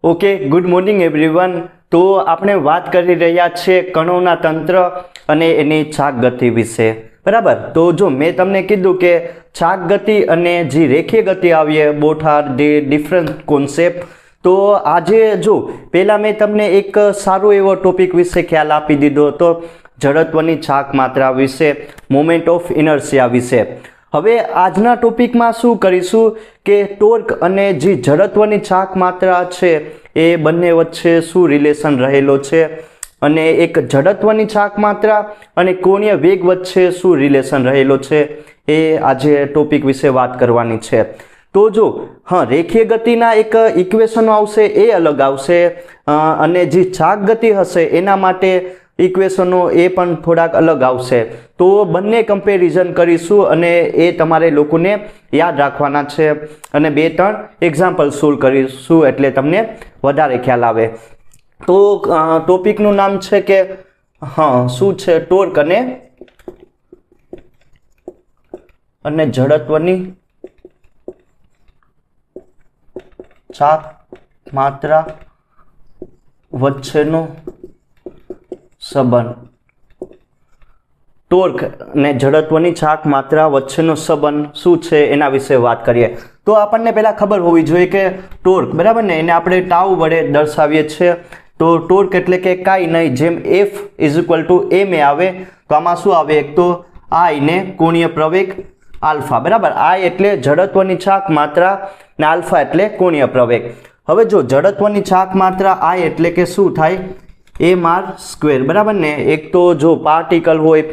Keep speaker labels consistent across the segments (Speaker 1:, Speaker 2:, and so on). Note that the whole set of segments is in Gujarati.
Speaker 1: Okay, good morning everyone. તો આપણે વાત કરી રહ્યા છીએ કણોના તંત્ર અને એની ચાક ગતિ વિશે, બરાબર. તો જો મેં તમને કીધું કે ચાક ગતિ અને જે રેખીય ગતિ આવીએ, both are the different concept. તો આજે જો પહેલાં મેં તમને એક સારો એવો ટોપિક વિશે ખ્યાલ આપી દીધો હતો, જડત્વની ચાક માત્રા વિશે, મોમેન્ટ ઓફ ઇનર્શિયા વિશે. હવે આજના ટોપિકમાં શું કરીશું કે ટોર્ક અને જે જડત્વની ચાક માત્રા છે એ બંને વચ્ચે શું રિલેશન રહેલો છે, અને એક જડત્વની ચાક માત્રા અને કોણીય વેગ વચ્ચે શું રિલેશન રહેલો છે, એ આજે ટોપિક વિશે વાત કરવાની છે. તો જો રેખીય ગતિના એક ઇક્વેશનો આવશે એ અલગ આવશે, અને જે ચાક ગતિ હશે એના માટે ઇક્વેશનો એ પણ થોડાક અલગ આવશે. તો બંને કમ્પેરિઝન કરીશું અને એ તમારે લોકોને યાદ રાખવાના છે, અને 2-3 એક્ઝામ્પલ સોલ્વ કરીશું એટલે તમને વધારે ખ્યાલ આવે. તો ટોપિકનું નામ છે કે શું છે, ટોર્ક અને જડત્વની ચાક માત્રા વચ્ચેનો સંબંધ. ટોર્ક અને જડત્વની ચાક માત્રા વચ્ચેનો સંબંધ શું છે એના વિશે વાત કરીએ. તો આપણને પહેલાં ખબર હોવી જોઈએ કે ટોર્ક, બરાબર ને, એને આપણે ટાઉ વડે દર્શાવીએ છીએ. તો ટોર્ક એટલે કે કાંઈ નહીં, જેમ F = ma આવે તો આમાં શું આવે, એક તો I ને કોણીય પ્રવેગ આલ્ફા, બરાબર. I એટલે જડત્વની ચાક માત્રા ને આલ્ફા એટલે કોણીય પ્રવેગ. હવે જો જડત્વની ચાક માત્રા I એટલે કે શું થાય, mr², બરાબર ને. એક તો જો પાર્ટિકલ હોય,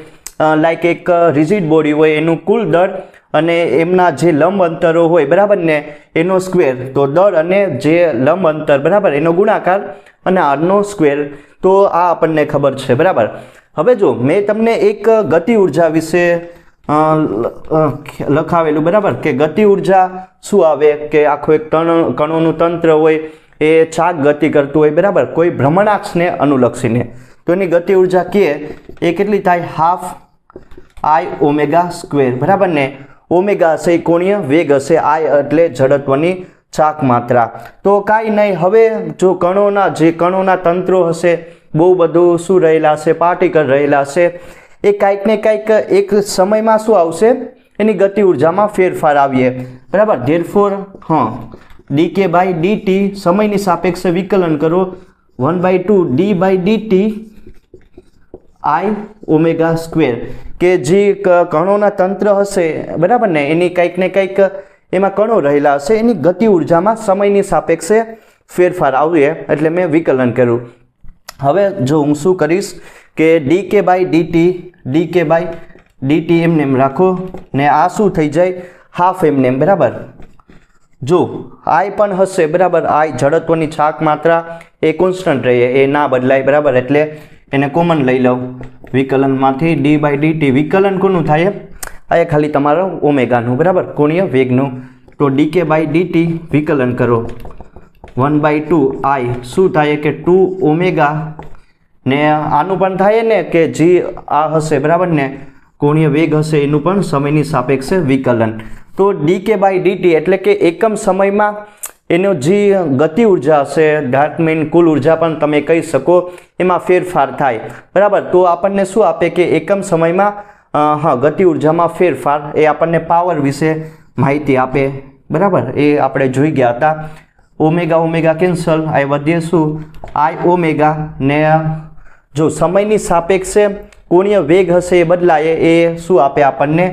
Speaker 1: લાઈક એક રિજિડ બોડી હોય, એનું કુલ દળ અને એમના જે લંબ અંતરો હોય, બરાબર ને, એનો સ્ક્વેર. તો દળ અને જે લંબ અંતર, બરાબર, એનો ગુણાકાર અને આરનો સ્ક્વેર. તો આ આપણને ખબર છે, બરાબર. હવે જો મેં તમને એક ગતિ ઉર્જા વિશે લખાવેલું, બરાબર, કે ગતિ ઉર્જા શું આવે કે આખું એક કણોનું તંત્ર હોય, એ ચાક ગતિ કરતું હોય, બરાબર, કોઈ ભ્રમણાક્ષને અનુલક્ષીને. તો એની ગતિ ઉર્જા કે એ કેટલી થાય, 12 I⍵², બરાબર ને. ઓમેગા હશે એ કોણીય વેગ હશે, I એટલે જડત્વની ચાક માત્રા. તો કાંઈ નહીં, હવે જો કણોના તંત્રો હશે, બહુ બધું શું રહેલા હશે, પાર્ટિકલ રહેલા હશે, એ કાંઈક ને કાંઈક એક સમયમાં શું આવશે, એની ગતિ ઉર્જામાં ફેરફાર આવીએ, બરાબર. ધેરફોર dk/dt સમયની સાપેક્ષે વિકલન કરો, 1/2 d/dt I⍵², કે જે કણોના તંત્ર હશે, બરાબર ને, એની કંઈક ને કંઈક એમાં કણો રહેલા હશે, એની ગતિ ઉર્જામાં સમયની સાપેક્ષે ફેરફાર આવીએ એટલે મેં વિકલન કર્યું. હવે જો હું શું કરીશ કે dk/dt એમને એમ રાખો ને આ શું થઈ જાય, હાફ એમને એમ, બરાબર. જો I પણ હશે, બરાબર, I જડત્વની ચાક માત્રા એ કોન્સ્ટન્ટ રહે, એ ના બદલાય, બરાબર, એટલે એને કોમન લઈ લઉં વિકલનમાંથી. d/dt વિકલન કોનું થાય, આ ખાલી તમારો ઓમેગાનું, બરાબર, કોણીય વેગનું. તો dk/dt વિકલન કરો, 1/2 I શું થાય કે 2 ઓમેગા, ને આનું પણ થાય ને કે જે આ હશે, બરાબર ને, કોણીય વેગ હશે, એનું પણ સમયની સાપેક્ષે વિકલન. તો dk/dt એટલે કે એકમ સમયમાં એનો જે ગતિ ઉર્જા હશે, ધેટ મીન કુલ ઉર્જા પણ તમે કહી શકો, એમાં ફેરફાર થાય, બરાબર. તો આપણને શું આપે કે એકમ સમયમાં ગતિ ઉર્જામાં ફેરફાર, એ આપણને પાવર વિશે માહિતી આપે, બરાબર. એ આપણે જોઈ ગયા હતા. ઓમેગા કેન્સલ, આ વધે શું, I⍵, ને જો સમયની સાપેક્ષે કોણીય વેગ હશે એ બદલાય, એ શું આપે આપણને,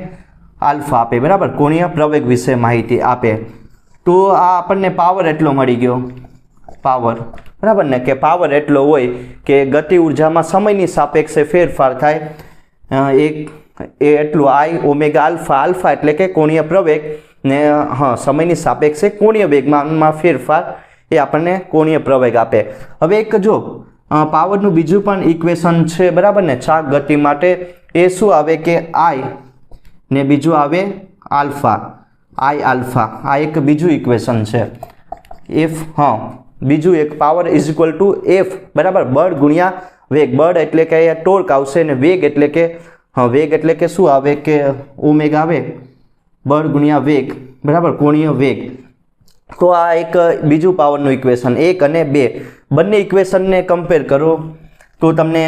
Speaker 1: આલ્ફા આપે, બરાબર, કોણીય પ્રવેગ વિશે માહિતી આપે. તો આ આપણને પાવર એટલો મળી ગયો, પાવર, બરાબર ને, કે પાવર એટલો હોય કે ગતિ ઉર્જામાં સમયની સાપેક્ષે ફેરફાર થાય, એ એટલું I⍵α, આલ્ફા એટલે કે કોણીય પ્રવેગ, ને સમયની સાપેક્ષે કોણીય વેગમાં ફેરફાર, એ આપણને કોણીય પ્રવેગ આપે. હવે એક જો પાવરનું બીજું પણ ઇક્વેશન છે, બરાબર ને, ચાક ગતિ માટે. એ શું આવે કે I ને બીજું આવે આલ્ફા, I⍵, આ એક બીજું ઇક્વેશન છે. F બીજું એક પાવર = F, બરાબર, બળ ગુણ્યા વેગ. બળ એટલે કે ટોર્ક આવશે, ને વેગ એટલે કે શું આવે કે ઓમેગા આવે, બળ ગુણ્યા વેગ, બરાબર, કોણીય વેગ. તો આ એક બીજું પાવરનું ઇક્વેશન 1 અને 2 બંને ઇક્વેશનને કમ્પેર કરો તો તમને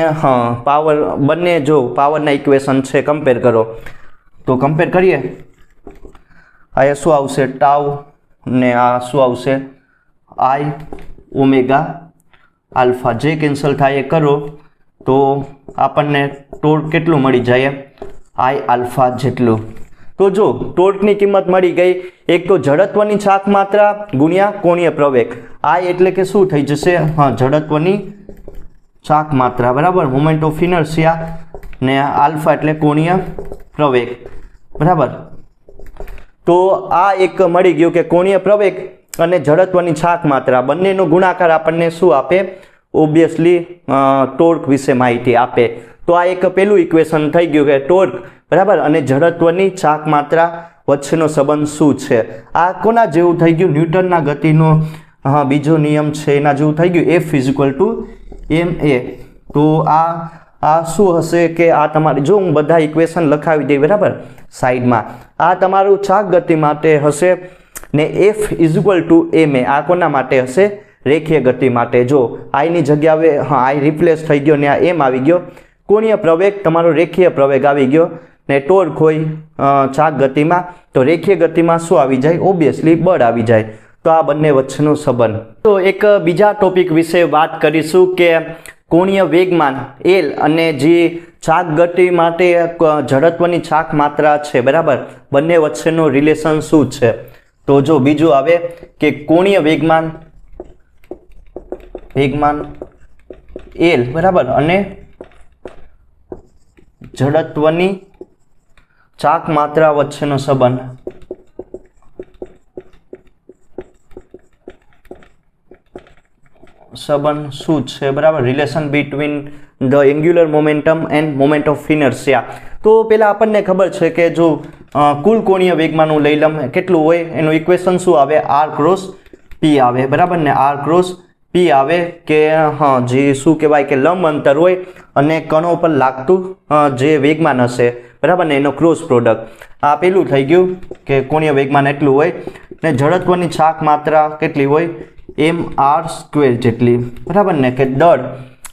Speaker 1: પાવર બંને જો પાવરના ઇક્વેશન છે કમ્પેર કરો તો કમ્પેર કરીએ આ શું આવશે ટાઉ ને આ શું આવશે આઈ ઓમેગા આલ્ફા જે કેન્સલ થાય એ કરો તો આપણને ટોર્ક કેટલું મળી જાય આઈ આલ્ફા જેટલું તો જો ટોર્કની કિંમત મળી ગઈ એક તો જડત્વની ચાક માત્રા ગુણ્યા કોણીય પ્રવેગ આઈ એટલે કે શું થઈ જશે જડત્વની ચાક માત્રા બરાબર મોમેન્ટ ઓફ ઇનર્શિયા ને આલ્ફા એટલે કોણીય પ્રવેગ બરાબર તો આ એક મળી ગયું કે કોણીય પ્રવેગ અને જડત્વની ચાક માત્રા બંનેનો ગુણાકાર આપણને શું આપે ઓબ્વિયસલી ટોર્ક વિશે માહિતી આપે તો આ એક પેલું ઇક્વેશન થઈ ગયું કે ટોર્ક બરાબર અને જડત્વની ચાક માત્રા વચ્ચેનો સંબંધ શું છે આ કોના જેવું થઈ ગયું ન્યૂટનના ગતિનો બીજો નિયમ છે એના જેવું થઈ ગયું F = ma તો આ શું હશે કે આ તમારે જો હું બધા ઇક્વેશન લખાવી દઈ બરાબર સાઈડમાં આ તમારું ચાક ગતિ માટે હશે ને F = ma આ કોના માટે હશે રેખીય ગતિ માટે જો આઈની જગ્યાએ આઈ રિપ્લેસ થઈ ગયો ને આ એમ આવી ગયો કોણીય પ્રવેગ તમારો રેખીય પ્રવેગ આવી ગયો ને ટોર્ક હોય ચાક ગતિમાં તો રેખીય ગતિમાં શું આવી જાય ઓબ્વિયસલી બળ આવી જાય તો આ બંને વચ્ચેનો સંબંધ તો એક બીજા ટોપિક વિશે વાત કરીશું કે કોણીય વેગમાન L અને જે ચાક ગતિ માટે જડત્વની ચાક માત્રા છે બરાબર બંને વચ્ચેનો રિલેશન શું છે તો જો બીજું આવે કે કોણીય વેગમાન L બરાબર અને જડત્વની ચાક માત્રા વચ્ચેનો સંબંધ શું છે બરાબર relation between the angular momentum end moment of inertia તો પેલા આપણને ખબર છે કે જો કુલ કોણીય વેગમાનનું લઈ લમ કેટલું હોય એનું ઇક્વેશન શું આવે r×p આવે બરાબર ને r×p આવે કે જે શું કહેવાય કે લંબ અંતર હોય અને કણો પર લાગતું જે વેગમાન હશે બરાબર ને એનો ક્રોસ પ્રોડક્ટ આ પેલું થઈ ગયું કે કોણીય વેગમાન એટલું હોય ને જડત્વની ચાક માત્રા કેટલી હોય mr² જેટલી બરાબર ને કે દળ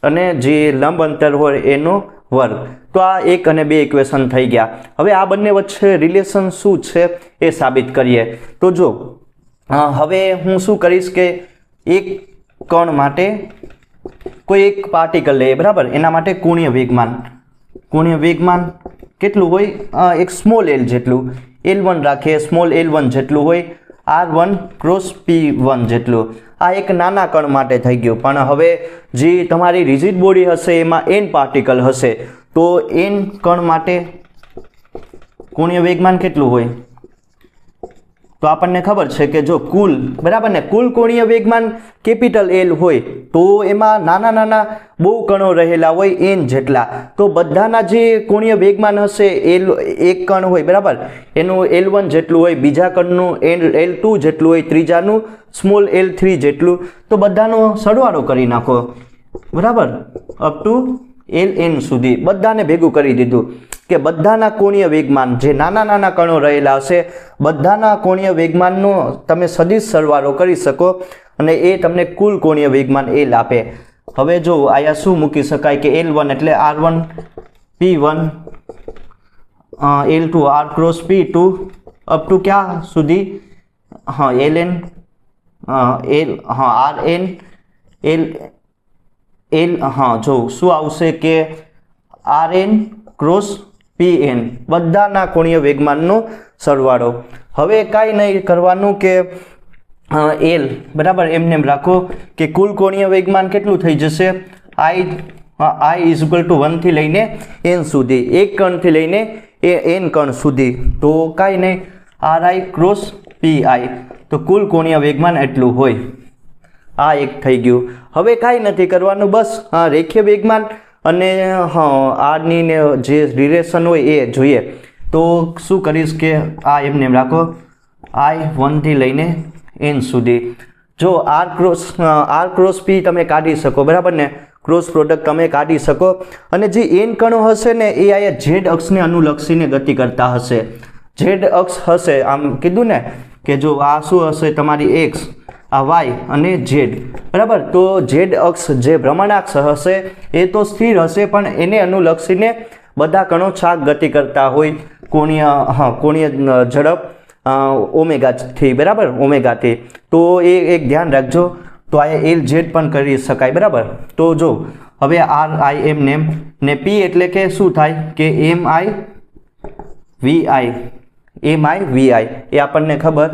Speaker 1: અને જે લંબ અંતર હોય એનો વર્ગ તો આ 1 અને 2 ઇક્વેશન થઈ ગયા હવે આ બંને વચ્ચે રિલેશન શું છે એ સાબિત કરીએ તો જો હવે હું શું કરીશ કે એક કણ માટે કોઈ એક પાર્ટિકલ લઈએ બરાબર એના માટે કોણીય વેગમાન કેટલું હોય એક સ્મોલ l જેટલું L1 રાખીએ સ્મોલ L1 જેટલું હોય r1×p1 જેટલું આ એક નાના કણ માટે થઈ ગયું પણ હવે જે તમારી રિજિડ બોડી હશે એમાં n પાર્ટિકલ હશે તો n કણ માટે કોણીય વેગમાન કેટલું હોય તો આપણને ખબર છે કે જો કુલ બરાબર ને કુલ કોણીય વેગમાન કેપિટલ L હોય તો એમાં નાના બહુ કણો રહેલા હોય n જેટલા તો બધાના જે કોણીય વેગમાન હશે એક કણ હોય બરાબર એનું L1 જેટલું હોય બીજા કણનું L2 જેટલું હોય ત્રીજાનું સ્મોલ L3 જેટલું તો બધાનો સરવાળો કરી નાખો બરાબર અપ ટુ Ln સુધી બધાને ભેગું કરી દીધું કે બધાના કોણીય વેગમાન જે નાના કણો રહેલા હશે બધાના કોણીય વેગમાનનો તમે સદિશ સરવાળો કરી શકો અને એ તમને કુલ કોણીય વેગમાન L આપે હવે જો આયા શું મૂકી શકાય કે L1 એટલે r1 p1 L2 r×p2 up to ક્યાં સુધી Ln L જો શું આવશે કે Rn×Pn બધાના કોણીય વેગમાનનો સરવાળો હવે કાંઈ નહીં કરવાનું કે L બરાબર એમને એમ રાખો કે કુલ કોણીય વેગમાન કેટલું થઈ જશે I = 1 થી લઈને n સુધી એક કણથી લઈને n કણ સુધી તો કાંઈ નહીં Ri×Pi તો કુલ કોણીય વેગમાન એટલું હોય આ એક થઈ ગયું હવે કાંઈ નથી કરવાનું બસ રેખીય વેગમાન અને આની ને જે રિલેશન હોય એ જોઈએ તો શું કરીશ કે આ એમને એમ રાખો I1 થી લઈને n સુધી જો r×p તમે કાઢી શકો બરાબર ને ક્રોસ પ્રોડક્ટ તમે કાઢી શકો અને જે n કણો હશે ને એ આયા z અક્ષને અનુલક્ષીને ગતિ કરતા હશે z અક્ષ હશે આમ કીધું ને કે જો આ શું હશે તમારી એક્સ, આ વાય અને ઝેડ, બરાબર. તો ઝેડ અક્ષ જે ભ્રમણાક્ષ હશે એ તો સ્થિર હશે, પણ એને અનુલક્ષીને બધા કણો છાક ગતિ કરતા હોય કોણીય ઝડપ ઓમેગાથી, બરાબર, ઓમેગાથી. તો એ એક ધ્યાન રાખજો. તો આ એલ ઝેડ પણ કરી શકાય, બરાબર. તો જો હવે આર આઈ એમ નેમ ને પી એટલે કે શું થાય કે એમ આઈ વીઆઈ, એમ આઈ વીઆઈ એ આપણને ખબર.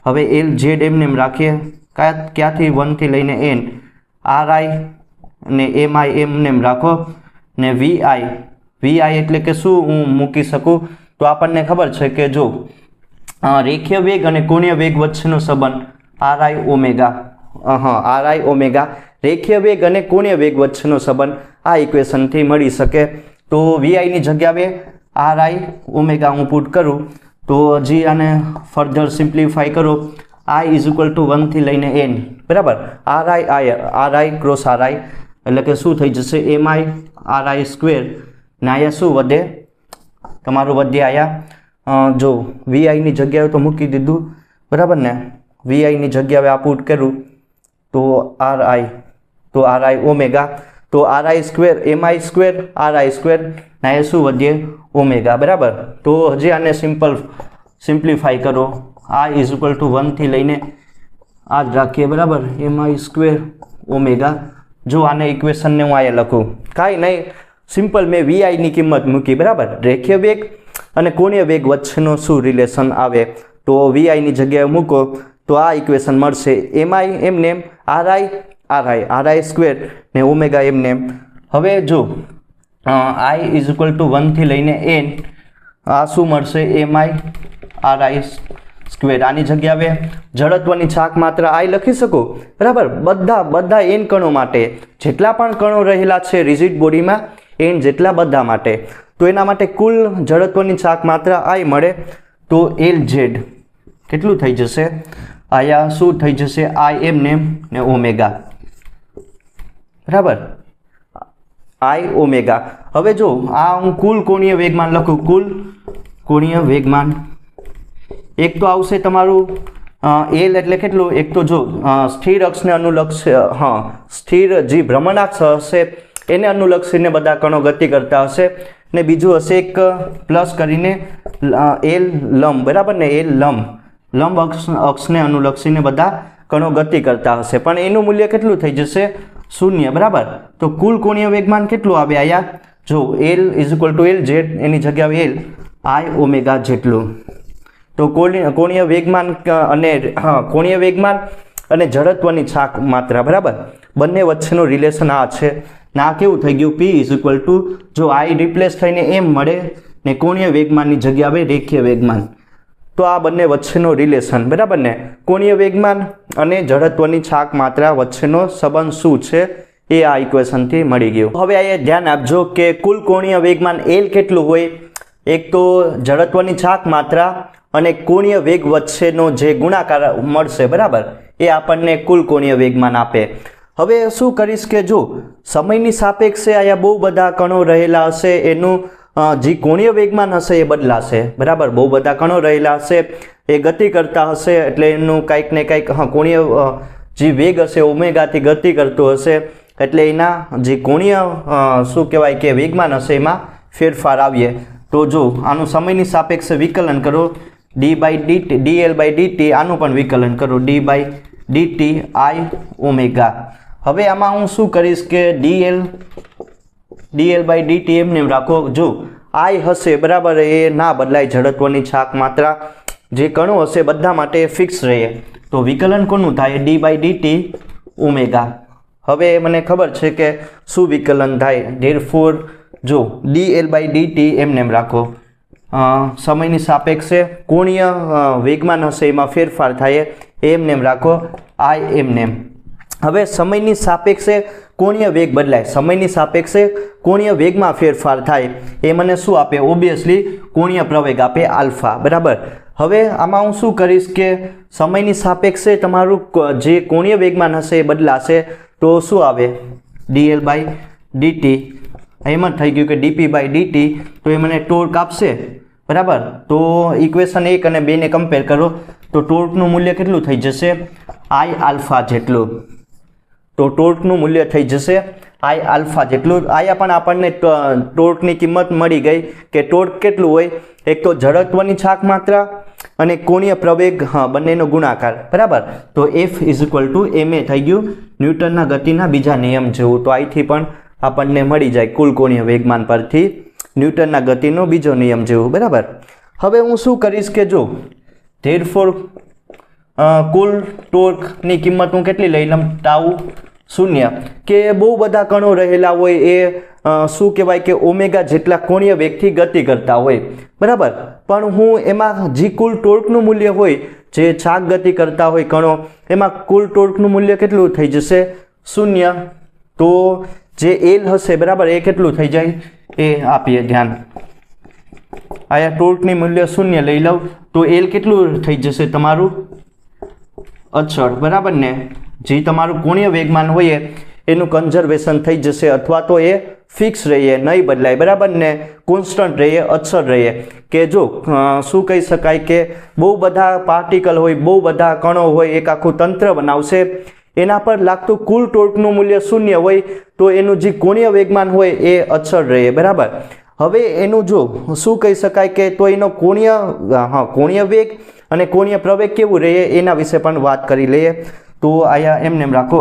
Speaker 1: હવે એલ ઝેડ એમ નેમ રાખીએ, ક્યાંથી 1 થી લઈને n, આર આઈ ને એમ આઈ એમ નેમ રાખો ને વીઆઈ એટલે કે શું હું મૂકી શકું? તો આપણને ખબર છે કે જો રેખીય વેગ અને કોણીય વેગ વચ્ચેનો સંબંધ R I omega, R I omega રેખીય વેગ અને કોણીય વેગ વચ્ચેનો સંબંધ આ ઇક્વેશનથી મળી શકે. તો વીઆઈની જગ્યાએ આર આઈ ઓમેગા હું પુટ કરું તો હજી આને ફર્ધર સિમ્પ્લિફાઈ કરો, i ઇઝ ઇક્વલ ટુ 1 થી લઈને n, બરાબર. R I cross R I એટલે કે શું થઈ જશે એમ આઈ આર આઈ સ્ક્વેર ને અહીંયા શું વધે તમારું વધે અહીંયા જો વીઆઈની જગ્યાએ તો મૂકી દીધું, બરાબર ને. વીઆઈની જગ્યાએ આ પુટ કરું તો આર આઈ ઓમેગા, તો R I square M I square R I square ને અહીંયા શું વધે ઓમેગા, બરાબર. તો હજી આને સિમ્પ્લિફાઈ કરો, i ઇઝ ઇક્વલ ટુ 1 થી લઈને આ જ રાખીએ, બરાબર, એમ આઈ સ્ક્વેર ઓમેગા. જો આને ઇક્વેશનને હું અહીંયા લખું, કાંઈ નહીં, સિમ્પલ મેં વીઆઈની કિંમત મૂકી, બરાબર. રેખીય વેગ અને કોણીય વેગ વચ્ચેનો શું રિલેશન આવે તો વીઆઈની જગ્યાએ મૂકો તો આ ઇક્વેશન મળશે એમ આઈ એમ નેમ આર આઈ સ્ક્વેર ને ઓમેગા એમ નેમ. હવે જો i ઇઝ ઇક્વલ ટુ 1 થી લઈને n, આ શું મળશે એમ આઈ આર આઈ સ્ક્વેર. આની જગ્યાએ જડત્વની છાક માત્ર આઈ લખી શકો, બરાબર. બધા n કણો માટે, જેટલા પણ કણો રહેલા છે રિજિડ બોડીમાં n જેટલા બધા માટે, તો એના માટે કુલ જડત્વની છાક માત્ર આઈ મળે. તો એલ ઝેડ કેટલું થઈ જશે આયા શું થઈ જશે આઈ એમ નેમ ને ઓમેગા, બરાબર, આઈ ઓમેગા. હવે જો આ હું કુલ કોણીય વેગમાન લખું, કુલ કોણીય વેગમાન એક તો આવશે તમારું એલ એટલે કેટલું, એક તો જો સ્થિર અક્ષને અનુલક્ષે, સ્થિર જે ભ્રમણાક્ષ હશે એને અનુલક્ષીને બધા કણો ગતિ કરતા હશે, ને બીજું હશે એક પ્લસ કરીને એલ લંબ, બરાબર ને, એલ લંબ અક્ષને અનુલક્ષીને બધા કણો ગતિ કરતા હશે, પણ એનું મૂલ્ય કેટલું થઈ જશે 0, બરાબર. તો કુલ કોણીય વેગમાન કેટલું આવે અહીંયા જો L is equal to L Z, એની જગ્યાએ એલ આઈ ઓમેગા જેટલું. તો કોણીય વેગમાન અને જડત્વની છાક માત્રા, બરાબર, બંને વચ્ચેનો રિલેશન આ છે. ના કેવું થઈ ગયું P ઇઝ ઇક્વલ ટુ જો આઈ રિપ્લેસ થઈને એમ મળે ને કોણીય વેગમાનની જગ્યાએ રેખીય વેગમાન, તો આ બંને વચ્ચેનો રિલેશન, બરાબર ને. કોણીય વેગમાન અને જડત્વની છાક માત્રા વચ્ચેનો સંબંધ શું છે એ આ ઇક્વેશનથી મળી ગયું. હવે અહીંયા ધ્યાન આપજો કે કુલ કોણીય વેગમાન એલ કેટલું હોય, એક તો જડત્વની છાક માત્રા અને કોણીય વેગ વચ્ચેનો જે ગુણાકાર મળશે, બરાબર, એ આપણને કુલ કોણીય વેગમાન આપે. હવે શું કરીશ કે જો સમયની સાપેક્ષે અહીંયા બહુ બધા કણો રહેલા હશે, એનું જે કોણીય વેગમાન હશે એ બદલાશે, બરાબર. બહુ બધા કણો રહેલા હશે, એ ગતિ કરતા હશે, એટલે એનું કંઈક ને કંઈક કોણીય જે વેગ હશે ઓમેગાથી ગતિ કરતો હશે, એટલે એના જે કોણીય શું કહેવાય કે વેગમાન હશે એમાં ફેરફાર આવીએ. તો જો આનું સમયની સાપેક્ષે વિકલન કરો ડી એલ બાય ડીટી, આનું પણ વિકલન કરો D by D T I omega. હવે આમાં હું શું કરીશ કે ડીએલ બાય ડીટી એમને રાખો, જો આઈ હશે, બરાબર, એ ના બદલાય, જડત્વની છાક માત્રા જે કણો હશે બધા માટે ફિક્સ રહે, તો વિકલન કોનું થાય ડી બાય ડીટી ઓમેગા. હવે મને ખબર છે કે શું વિકલન થાય, ધેરફોર જો ડીએલ બાય ડીટી એમને રાખો, સમયની સાપેક્ષે કોણીય વેગમાન હશે એમાં ફેરફાર થાય એમને રાખો આઈ એમને. હવે સમયની સાપેક્ષે કોણીય વેગ બદલાય, સમયની સાપેક્ષે કોણીય વેગમાં ફેરફાર થાય એ મને શું આપે, ઓબ્વિયસલી કોણીય પ્રવેગ આપે આલ્ફા, બરાબર. હવે આમાં હું શું કરીશ કે સમયની સાપેક્ષે તમારું જે કોણીય વેગમાન હશે એ બદલાશે, તો શું આવે ડીએલ બાય ડીટી, એમ જ થઈ ગયું કે ડીપી બાય ડીટી, તો એ મને ટોર્ક આપશે, બરાબર. તો ઇક્વેશન 1 અને 2 ને કમ્પેર કરો તો ટોર્કનું મૂલ્ય કેટલું થઈ જશે? આઈ આલ્ફા જેટલું. તો ટોર્કનું મૂલ્ય થઈ જશે આઈ આલ્ફા જેટલું. આયા પણ આપણને ટોર્કની કિંમત મળી ગઈ કે ટોર્ક કેટલું હોય? એક તો જડત્વની છાક માત્રા અને કોણીય પ્રવેગ, હા, બંનેનો ગુણાકાર. બરાબર. તો F = ma થઈ ગયું ન્યૂટનના ગતિના બીજા નિયમ જેવું. તો અહીંથી પણ આપણને મળી જાય કુલ કોણીય વેગમાન પરથી ન્યૂટનના ગતિનો બીજો નિયમ જેવું. બરાબર. હવે હું શું કરીશ કે જો ધેરફોર કુલ ટોર્કની કિંમત હું કેટલી લઈ લઉં? ટાઉ 0. કે બહુ બધા કણો રહેલા હોય એ શું કહેવાય કે ઓમેગા જેટલા કોણીય વેગથી ગતિ કરતા હોય. બરાબર. પણ હું એમાં જે કુલ ટોર્કનું મૂલ્ય હોય, જે છાક ગતિ કરતા હોય કણો, એમાં કુલ ટોર્કનું મૂલ્ય કેટલું થઈ જશે? 0. તો જે એલ હશે, બરાબર, એ કેટલું થઈ જાય એ આપીએ ધ્યાન. આયા ટોર્કની મૂલ્ય 0 લઈ લઉં તો એલ કેટલું થઈ જશે તમારું? અચળ. બરાબર ને? જે તમારું કોણીય વેગમાન હોય એનું કન્ઝર્વેશન થઈ જશે, અથવા તો એ ફિક્સ રહે, નહીં બદલાય. બરાબર ને? કોન્સ્ટન્ટ રહે, અચળ રહે. કે જો શું કહી શકાય કે બહુ બધા પાર્ટિકલ હોય, બહુ બધા કણો હોય, એક આખું તંત્ર બનાવશે, એના પર લાગતું કુલ ટોર્કનું મૂલ્ય 0 હોય તો એનું જે કોણીય વેગમાન હોય એ અચળ રહે. બરાબર. હવે એનું જો શું કહી શકાય કે તો એનો કોણીય વેગ અને કોણીય પ્રવેગ કેવું રહે એના વિશે પણ વાત કરી લઈએ. તો આયા એમને રાખો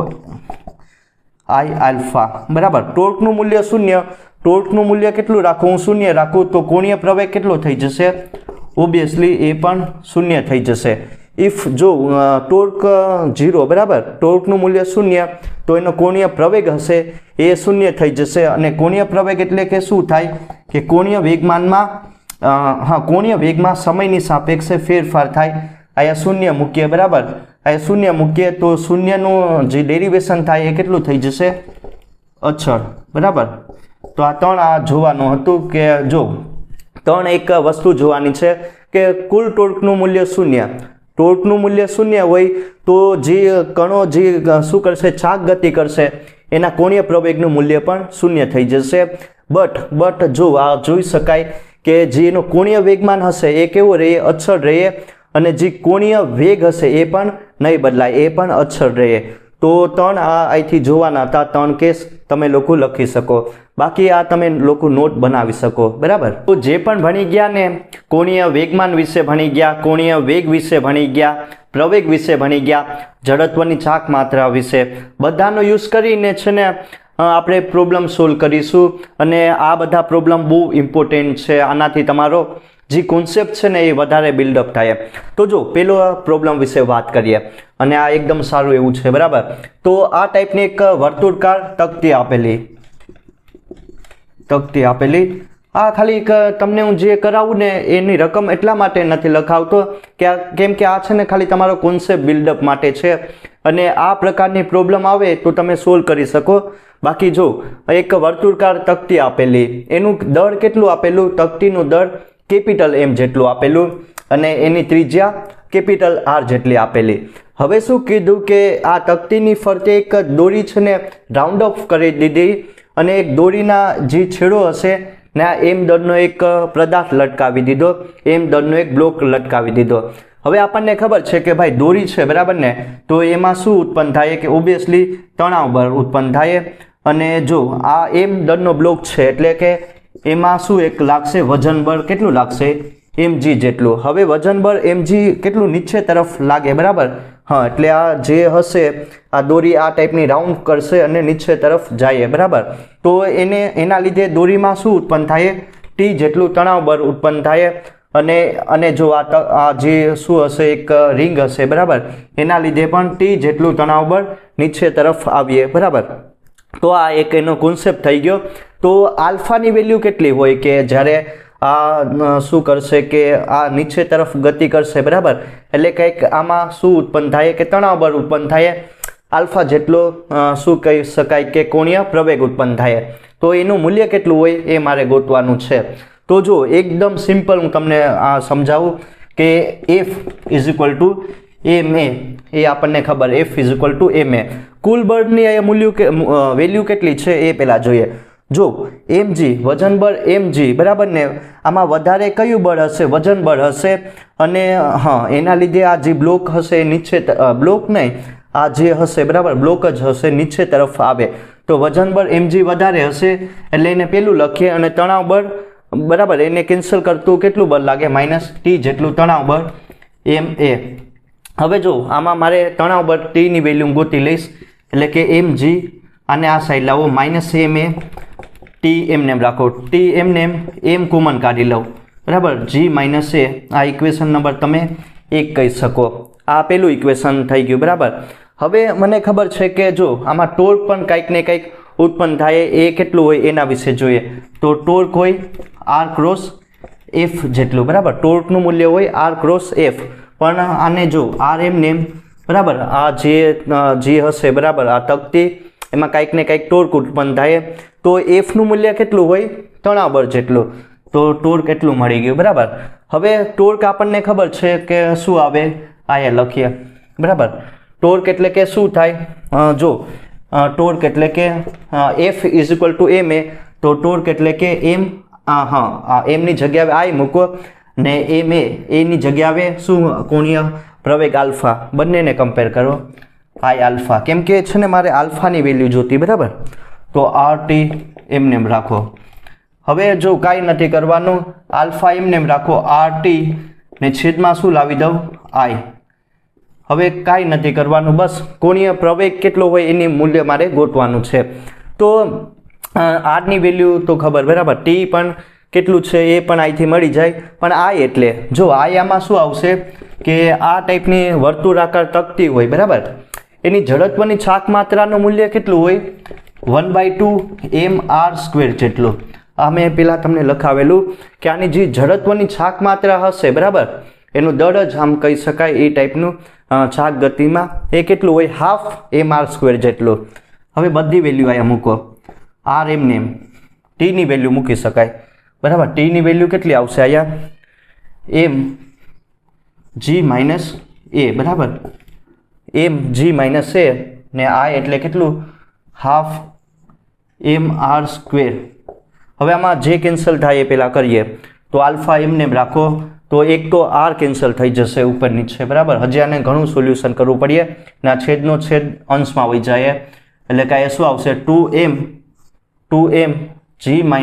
Speaker 1: આઈ આલ્ફા. બરાબર. ટોર્કનું મૂલ્ય 0. ટોર્કનું મૂલ્ય કેટલું રાખું? હું 0 રાખું તો કોણીય પ્રવેગ કેટલો થઈ જશે? ઓબ્વિયસલી એ પણ 0 થઈ જશે. ઇફ જો ટોર્ક 0, બરાબર, ટોર્કનું મૂલ્ય 0 તો એનો કોણીય પ્રવેગ હશે એ 0 થઈ જશે. અને કોણીય પ્રવેગ એટલે કે શું થાય કે કોણીય વેગમાનમાં કોણીય વેગમાં સમયની સાપેક્ષે ફેરફાર થાય. અહીંયા 0 મૂકીએ. બરાબર. અહીંયા 0 મૂકીએ તો 0નું જે ડેરિવેશન થાય એ કેટલું થઈ જશે? અચળ. બરાબર. તો આ 3 જોવાનું હતું કે જો 3 એક વસ્તુ જોવાની છે કે કુલ ટોર્કનું મૂલ્ય 0. ટોર્કનું મૂલ્ય 0 હોય તો જે કણો જે શું કરશે? છાક ગતિ કરશે, એના કોણીય પ્રવેગનું મૂલ્ય પણ 0 થઈ જશે. બટ જો આ જોઈ શકાય કે જે એનો કોણીય વેગમાન હશે એ કેવો રહે? અચળ રહે. અને જે કોણીય વેગ હશે એ પણ નહીં બદલાય, એ પણ અચળ રહે. તો 3 અહીંથી જોવાના હતા. 3 કેસ તમે લોકો લખી શકો. બાકી આ તમે લોકો નોટ બનાવી શકો. બરાબર. તો જે પણ ભણી ગયા ને, કોણીય વેગમાન વિશે ભણી ગયા, કોણીય વેગ વિશે ભણી ગયા, પ્રવેગ વિશે ભણી ગયા, જડત્વની છાક માત્રા વિશે, બધાનો યુઝ કરીને છે ને આપણે પ્રોબ્લેમ સોલ્વ કરીશું. અને આ બધા પ્રોબ્લેમ બહુ ઇમ્પોર્ટન્ટ છે. આનાથી તમારો જે કોન્સેપ્ટ છે ને એ વધારે બિલ્ડઅપ થાય. તો જો પેલો પ્રોબ્લેમ વિશે વાત કરીએ અને આ એકદમ સારું એવું છે. બરાબર. તો આ ટાઈપની એક વર્તુળાકાર તકતી આપેલી. આ ખાલી તમને હું જે કરાવું ને એની રકમ એટલા માટે નથી લખાવતો કે કેમ કે આ છે ને ખાલી તમારો કોન્સેપ્ટ બિલ્ડઅપ માટે છે. અને આ પ્રકારની પ્રોબ્લેમ આવે તો તમે સોલ્વ કરી શકો. બાકી જો એક વર્તુળાકાર તકતી આપેલી, એનું દળ કેટલું આપેલું? તકતીનું દળ કેપિટલ M જેટલું આપેલું અને એની ત્રિજ્યા કેપિટલ R જેટલી આપેલી. હવે શું કીધું કે આ તકતીની ફરતે એક દોરી છે ને રાઉન્ડ ઓફ કરી દીધી અને એક દોરીના જે છેડો હશે ને આ M દળનો એક પદાર્થ લટકાવી દીધો, M દળનો એક બ્લોક લટકાવી દીધો. હવે આપણને ખબર છે કે ભાઈ દોરી છે, બરાબર ને? તો એમાં શું ઉત્પન્ન થાય કે ઓબ્વિયસલી તણાવ બળ ઉત્પન્ન થાય. અને જો આ M દળનો બ્લોક છે એટલે કે એમાં શું એક લાગશે વજન બળ? કેટલું લાગશે? mg જેટલું. હવે વજન બળ mg કેટલું? નીચે તરફ લાગે. બરાબર. એટલે આ જે હશે આ દોરી આ ટાઈપની રાઉન્ડ કરશે અને નીચે તરફ જાય. બરાબર. તો એના લીધે દોરીમાં શું ઉત્પન્ન થાય? T જેટલું તણાવ બળ ઉત્પન્ન થાય. અને જો આ જે શું હશે એક રિંગ હશે. બરાબર. એના લીધે પણ T જેટલું તણાવ બળ નીચે તરફ આવીએ. બરાબર. તો આ એક એનો કોન્સેપ્ટ થઈ ગયો. તો આલ્ફાની વેલ્યુ કેટલી હોય કે જ્યારે આ શું કરશે કે આ નીચે તરફ ગતિ કરશે? બરાબર. એટલે કંઈક આમાં શું ઉત્પન્ન થાય કે તણાવ બળ ઉત્પન્ન થાય. આલ્ફા જેટલો શું કહી શકાય કે કોણીય પ્રવેગ ઉત્પન્ન થાય. તો એનું મૂલ્ય કેટલું હોય એ મારે ગોતવાનું છે. તો જો એકદમ સિમ્પલ હું તમને આ સમજાવું કે F = ma. એ આપણને ખબર F = ma. કુલ બળની મૂલ્ય વેલ્યુ કેટલી છે એ પહેલાં જોઈએ. જો mg વજન બળ mg બરાબર ને આમાં વધારે કયું બળ હશે? વજન બળ હશે અને હા એના લીધે આ જે બ્લોક હશે નીચે બ્લોક નહીં આ જે હશે બરાબર બ્લોક જ હશે નીચે તરફ આવે તો વજન બળ mg વધારે હશે એટલે એને પેલું લખીએ અને તણાવ બળ બરાબર એને કેન્સલ કરતું કેટલું બળ લાગે? -t જેટલું તણાવ બળ ma. હવે જો આમાં મારે તણાવ બળ t ની વેલ્યુ ગોતી લઈશ એટલે કે mg આને આ સાઈડ લાવો -ma t એમને રાખો t એમને m કોમન કાઢી લઉં બરાબર g - a આ ઇક્વેશન નંબર તમે 1 કહી શકો. આ પેલું ઇક્વેશન થઈ ગયું બરાબર. હવે મને ખબર છે કે જો આમાં ટોર્ક પણ કંઈક ને કંઈક ઉત્પન્ન થાય એ કેટલું હોય એના વિશે જોઈએ તો ટોર્ક હોય r ક્રોસ f જેટલું બરાબર. ટોર્કનું મૂલ્ય હોય r ક્રોસ f પણ આને જો r એમને બરાબર આ જે હશે બરાબર આ તકતી એમાં કંઈક ને કંઈક ટોર્ક ઉત્પન્ન થાય તો એફનું મૂલ્ય કેટલું હોય? તણાવ બળ જેટલું. તો ટોર્ક એટલું મળી ગયું બરાબર. હવે ટોર્ક આપણને ખબર છે કે શું આવે આયા લખીએ બરાબર. ટોર્ક એટલે કે શું થાય? જો ટોર્ક એટલે કે F = ma તો ટોર્ક એટલે કે m એમની જગ્યાએ આઈ મૂકો ને ma એની જગ્યાએ શું કોણીય પ્રવેગ આલ્ફા બંનેને કમ્પેર કરો આઈ આલ્ફા કેમ કે છે ને મારે આલ્ફાની વેલ્યુ જોતી બરાબર. તો RT એમને રાખો. હવે જો કાંઈ નથી કરવાનું આલ્ફા એમને રાખો RT ને છેદમાં શું લાવી દઉં? I. હવે કાંઈ નથી કરવાનું બસ કોણીય પ્રવેગ કેટલો હોય એની મૂલ્ય મારે ગોતવાનું છે. તો R ની વેલ્યુ તો ખબર બરાબર T પણ કેટલું છે એ પણ અહીંથી મળી જાય પણ I એટલે જો I આમાં શું આવશે કે આ ટાઈપની વર્તુળાકાર તકતી હોય બરાબર એની જડત્વની છાક માત્રાનું મૂલ્ય કેટલું હોય? 1/2 mr² જેટલું. આ મેં પેલા તમને લખાવેલું કે આની જે જડત્વની છાક માત્રા હશે બરાબર એનું દળ જ આમ કહી શકાય એ ટાઈપનું છાક ગતિમાં એ કેટલું હોય? 1/2 mr² જેટલું. હવે બધી વેલ્યુ અહીંયા મૂકો r એમને t ની વેલ્યુ મૂકી શકાય બરાબર. t ની વેલ્યુ કેટલી આવશે અહીંયા? mg - a બરાબર. mg - a ને આ એટલે કેટલું? 1/2 mr². હવે આમાં જે કેન્સલ થાય એ પહેલાં કરીએ તો આલ્ફા એમને રાખો તો એક તો r કેન્સલ થઈ જશે ઉપર નીચે બરાબર. હજી આને ઘણું સોલ્યુશન કરવું પડે ને આ છેદનો છેદ અંશમાં વહી જાય એટલે કે શું આવશે? 2m g - a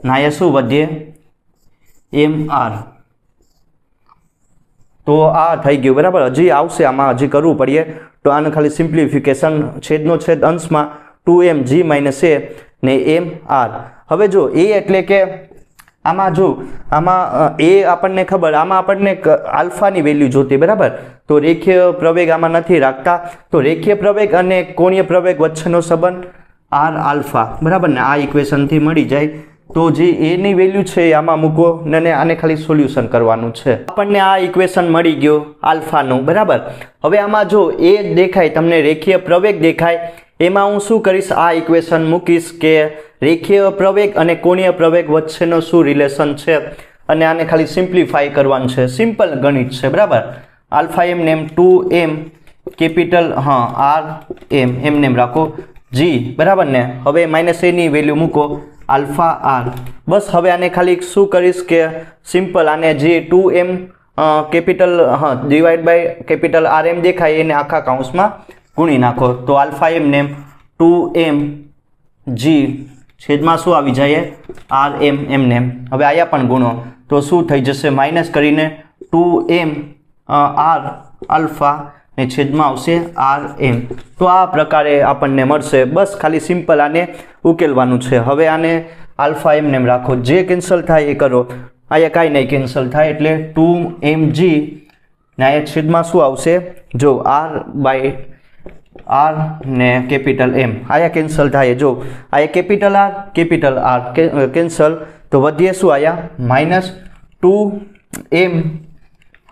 Speaker 1: ના એ શું વધીએ? mr. તો આ થઈ ગયું બરાબર. હજી આવશે આમાં હજી કરવું પડે તો આને ખાલી સિમ્પ્લિફિકેશન છેદનો છેદ અંશમાં 2m g - a ને mr. હવે જો a એટલે કે આમાં જો આમાં એ આપણને ખબર આમાં આપણને આલ્ફાની વેલ્યુ જોતી બરાબર. તો રેખીય પ્રવેગ આમાં નથી રાખતા તો રેખીય પ્રવેગ અને કોણીય પ્રવેગ વચ્ચેનો સંબંધ r આલ્ફા બરાબર ને આ ઇક્વેશનથી મળી જાય. તો જે એની વેલ્યુ છે આમાં મૂકો ને આને ખાલી સોલ્યુશન કરવાનું છે. આપણને આ ઇક્વેશન મળી ગયો આલ્ફાનું બરાબર. હવે આમાં જો એ દેખાય તમને રેખીય પ્રવેગ દેખાય એમાં હું શું કરીશ? આ ઇક્વેશન મૂકીશ કે રેખીય પ્રવેગ અને કોણીય પ્રવેગ વચ્ચેનો શું રિલેશન છે અને આને ખાલી સિમ્પ્લિફાય કરવાનું છે. સિમ્પલ ગણિત છે બરાબર. આલ્ફા એમને 2m કેપિટલ r m એમને રાખો g બરાબર ને. હવે -a ની વેલ્યુ મૂકો આલ્ફા r. બસ હવે આને ખાલી શું કરીશ કે સિમ્પલ આને જે 2m capital divide by capital RM દેખાય એને આખા કાઉન્સમાં ગુણી નાખો તો આલ્ફા એમને 2m g છેદમાં શું આવી જાય? RM એમને. હવે આયા પણ ગુણો તો શું થઈ જશે? માઇનસ કરીને 2m r આલ્ફા ને છેદમાં આવશે RM. તો આ પ્રકારે આપણને મળશે. બસ ખાલી સિમ્પલ આને ઉકેલવાનું છે. હવે આને આલ્ફા એમને રાખો જે કેન્સલ થાય એ કરો. અહીંયા કાંઈ નહીં કેન્સલ થાય એટલે 2mg ને અહીંયા છેદમાં શું આવશે? જો r ને કેપિટલ M આયા કેન્સલ થાય. જો આયા કેપિટલ R કેન્સલ તો વધીએ શું? આયા -2m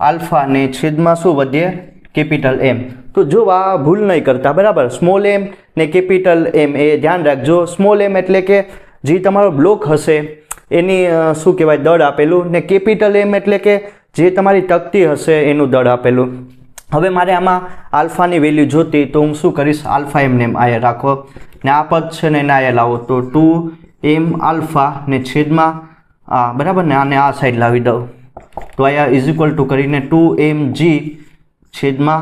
Speaker 1: આલ્ફા ને છેદમાં શું વધીએ? Capital M. તો જો આ ભૂલ નહીં કરતા બરાબર. સ્મોલ m ને કેપિટલ M એ ધ્યાન રાખજો. સ્મોલ m એટલે કે જે તમારો બ્લોક હશે એની શું કહેવાય દળ આપેલું ને કેપિટલ M એટલે કે જે તમારી તકતી હશે એનું દળ આપેલું. હવે મારે આમાં આલ્ફાની વેલ્યુ જોતી તો હું શું કરીશ, આલ્ફા એમને એમ આયા રાખો ને આ પદ છે ને એને આયા લાવો તો 2m આલ્ફા ને છેદમાં આ બરાબર ને આને આ સાઈડ લાવી દઉં તો આયા ઇઝ ઇક્વલ ટુ કરીને 2mg છેદમાં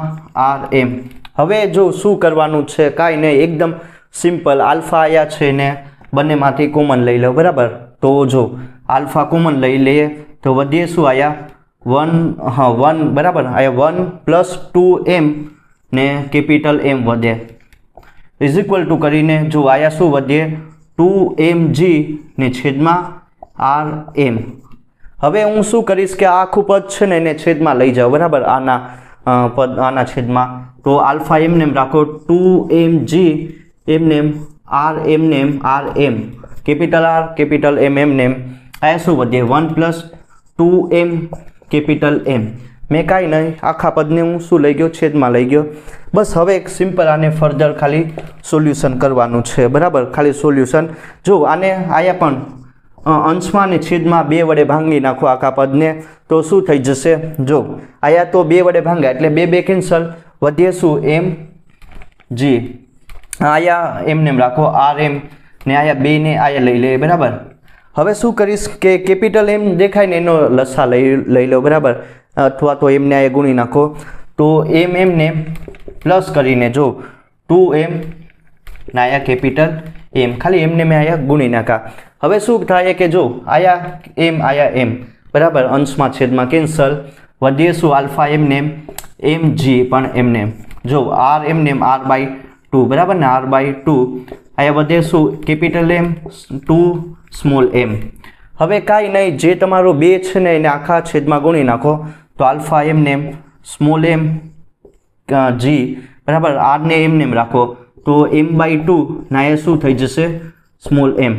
Speaker 1: rm. હવે જો શું કરવાનું છે, કાંઈ નહીં, એકદમ સિમ્પલ. આલ્ફા આયા છે ને બંનેમાંથી કોમન લઈ લો બરાબર. તો જો આલ્ફા કોમન લઈ લઈએ તો વધીએ શું આયા 1 બરાબર. આયા 1 પ્લસ 2m ને કેપિટલ M વધે ઇઝ ઇક્વલ ટુ કરીને જો આયા શું વધીએ 2mg ને છેદમાં rm. હવે હું શું કરીશ કે આ આખું પદ છે ને એને છેદમાં લઈ જાઓ બરાબર, આના પદ આના છેદમાં. તો આલ્ફા એમને એમ રાખો 2mg એમને એમ rm capital R capital M એમને એમ. આ શું વધે 1 પ્લસ 2m કેપિટલ M. મેં કાંઈ નહીં, આખા પદને હું શું લઈ ગયો, છેદમાં લઈ ગયો. બસ હવે એક સિમ્પલ આને ફર્ધર ખાલી સોલ્યુશન કરવાનું છે બરાબર. ખાલી સોલ્યુશન જો આને આયા પણ અંશમાં અને છેદમાં 2 વડે ભાંગી નાખો આખા પદને તો શું થઈ જશે, જો આયા તો 2 વડે ભાંગ્યા એટલે 2 કેન્સલ, વધીએ શું mg. આયા એમને રાખો rm ને આયા 2 ને આયા લઈ લે બરાબર. હવે શું કરીશ કે કેપિટલ M દેખાય ને એનો લસા લઈ લો બરાબર, અથવા તો એમને આયા ગુણી નાખો તો એમને પ્લસ કરીને જો 2m ને આયા કેપિટલ M, ખાલી એમને મેં આયા ગુણી નાખા. હવે શું થાય કે જો આયા m બરાબર, અંશમાં છેદમાં કેન્સલ, વધીએ શું આલ્ફા એમને mg પણ એમને જો r એમને r/2 બરાબર ને r/2. આયા વધે શું કેપિટલ M 2 સ્મોલ m. હવે કાંઈ નહીં, જે તમારો 2 છે ને એને આખા છેદમાં ગુણી નાખો તો આલ્ફા એમને સ્મોલ m g બરાબર, r ને એમને રાખો તો m/2 ના એ શું થઈ જશે સ્મોલ m.